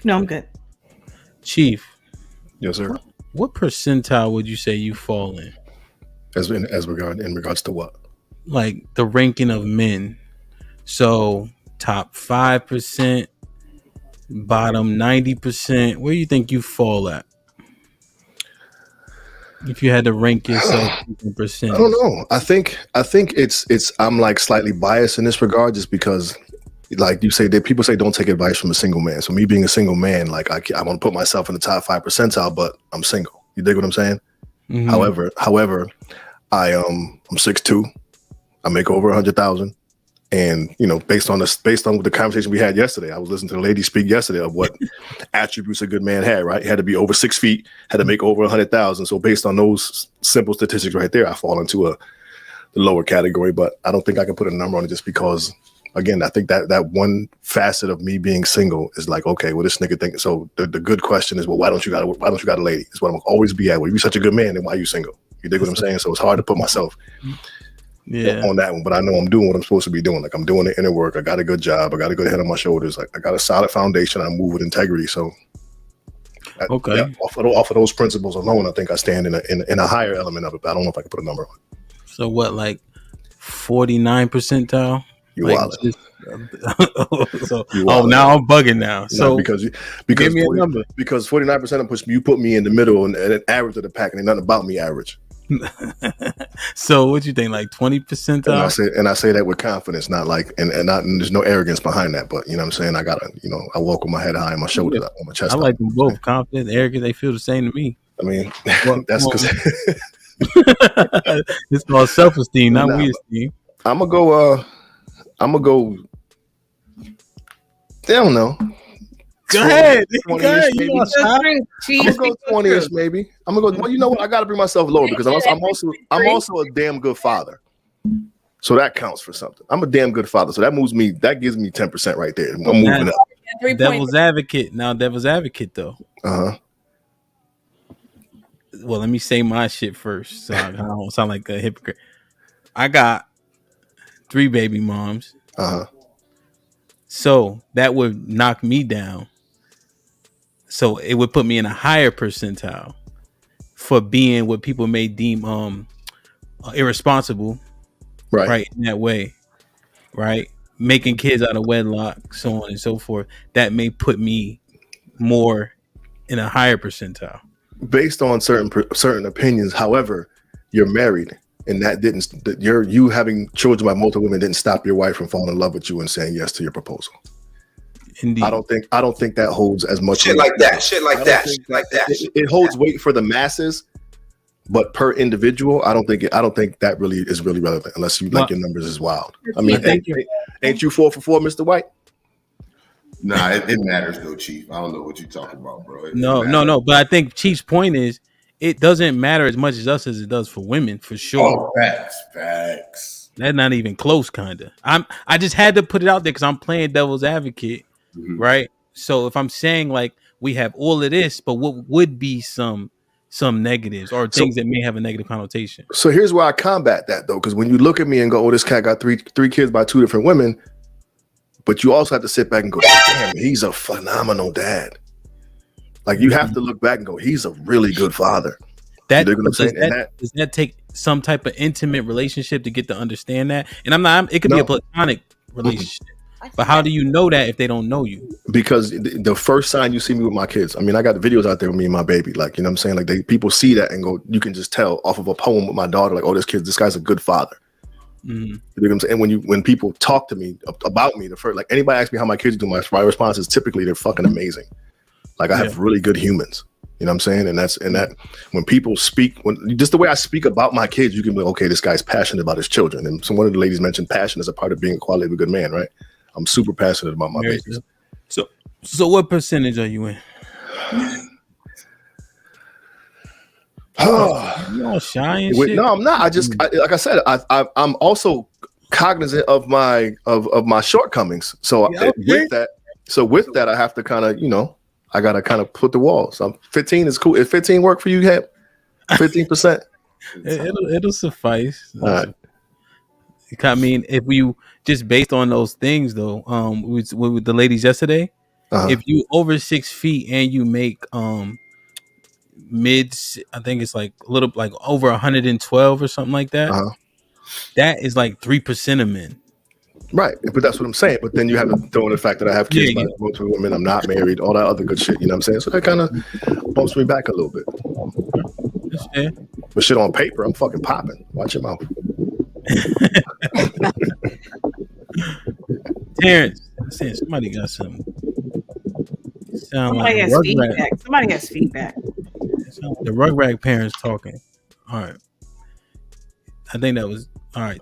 No, I'm good. Chief, Yes, sir. what percentile would you say you fall in? In regards to what? Like the ranking of men. So top 5%, bottom 90%. Where do you think you fall at? If you had to rank yourself in I don't percentage. know. I think it's I'm like slightly biased in this regard, just because, like you say, that people say don't take advice from a single man. So me being a single man, like I want to put myself in the top 5 percentile, but I'm single. You dig what I'm saying? Mm-hmm. However, I'm 6'2". I make over 100,000. And based on the conversation we had yesterday, I was listening to the lady speak yesterday of what attributes a good man had. Right, he had to be over 6 feet, had to make over 100,000. So based on those simple statistics right there, I fall into the lower category. But I don't think I can put a number on it, just because, again, I think that one facet of me being single is like, okay, well, this nigga think. So the good question is, well, why don't you got a lady? Is what I'm always be at. Well, you're such a good man, then why are you single? You dig what I'm saying? So it's hard to put myself on that one, but I know I'm doing what I'm supposed to be doing. Like, I'm doing the inner work. I got a good job. I got a good head on my shoulders. Like, I got a solid foundation. I move with integrity. So, Okay. Yeah, off of those principles alone, I think I stand in a higher element of it. But I don't know if I can put a number on it. So what, like 49 percentile? You like wildin'. Now I'm bugging now. So because give me a number. Because 49% you put me in the middle and an average of the pack, and ain't nothing about me average. So what you think, like 20 percentile? And I say that with confidence, not like and there's no arrogance behind that, but you know what I'm saying, I gotta, I walk with my head high and my shoulders up, on my chest. I like them both, confident, arrogant. They feel the same to me. I mean, that's because it's called self-esteem, not we-esteem. I'm gonna go. I don't know. Go ahead. I'm gonna go 20ish, maybe. I'm gonna go. Well, you know what? I gotta bring myself lower, because I'm also a damn good father. So that counts for something. I'm a damn good father. So that gives me 10% right there. I'm moving up. Devil's advocate. Now, devil's advocate though. Well, let me say my shit first, so I don't sound like a hypocrite. I got 3 baby moms. So that would knock me down. So it would put me in a higher percentile for being what people may deem irresponsible, right? In that way, right? Making kids out of wedlock, so on and so forth. That may put me more in a higher percentile based on certain opinions. However, you're married, and you having children by multiple women didn't stop your wife from falling in love with you and saying yes to your proposal. Indeed. I don't think that holds as much shit weight. Like that. It holds weight for the masses, but per individual, I don't think that really is really relevant, unless you like your numbers is wild. I mean, ain't you 4 for 4, Mr. White? Nah, it matters though, Chief. I don't know what you're talking about, bro. No. But I think Chief's point is, it doesn't matter as much as us as it does for women, for sure. Oh, facts. That's not even close, kinda. I just had to put it out there because I'm playing devil's advocate, right? So if I'm saying like we have all of this, but what would be some negatives or things that may have a negative connotation? So here's why I combat that though, because when you look at me and go, "Oh, this cat got three kids by 2 different women," but you also have to sit back and go, "Damn, he's a phenomenal dad." Like, you have to look back and go, "He's a really good father." Does that take some type of intimate relationship to get to understand that? And it could be a platonic relationship. But how do you know that if they don't know you? Because the first sign you see me with my kids, I mean, I got the videos out there with me and my baby. Like, you know what I'm saying? Like, people see that and go, you can just tell off of a poem with my daughter, like, "Oh, this guy's a good father." You know what I'm saying? And when people talk to me about me, like, anybody asks me how my kids do, my response is typically they're fucking amazing. Like, I have really good humans. You know what I'm saying? And that when people speak, just the way I speak about my kids, you can be like, okay, this guy's passionate about his children. And one of the ladies mentioned passion as a part of being a quality of a good man, right? I'm super passionate about my babies. So what percentage are you in? You all shy and shit? No, I'm not. Like I said, I'm also cognizant of my shortcomings. So with that, I have to kind of, I gotta kind of put the walls. 15 is cool. If 15 work for you, Cap, 15%. It'll suffice. All right. I mean, if you just based on those things, though, with the ladies yesterday, If you over 6 feet and you make mids, I think it's like a little like over 112 or something like that. That is like 3% of men. Right, but that's what I'm saying. But then you have to throw in the fact that I have kids by multiple women. I'm not married, all that other good shit. You know what I'm saying? So that kind of bumps me back a little bit. That's fair. But shit on paper, I'm fucking popping. Watch your mouth. Terrence, I'm saying somebody got some. Somebody has feedback. Somebody has feedback. The Rugrat parents talking. All right. I think that was all right.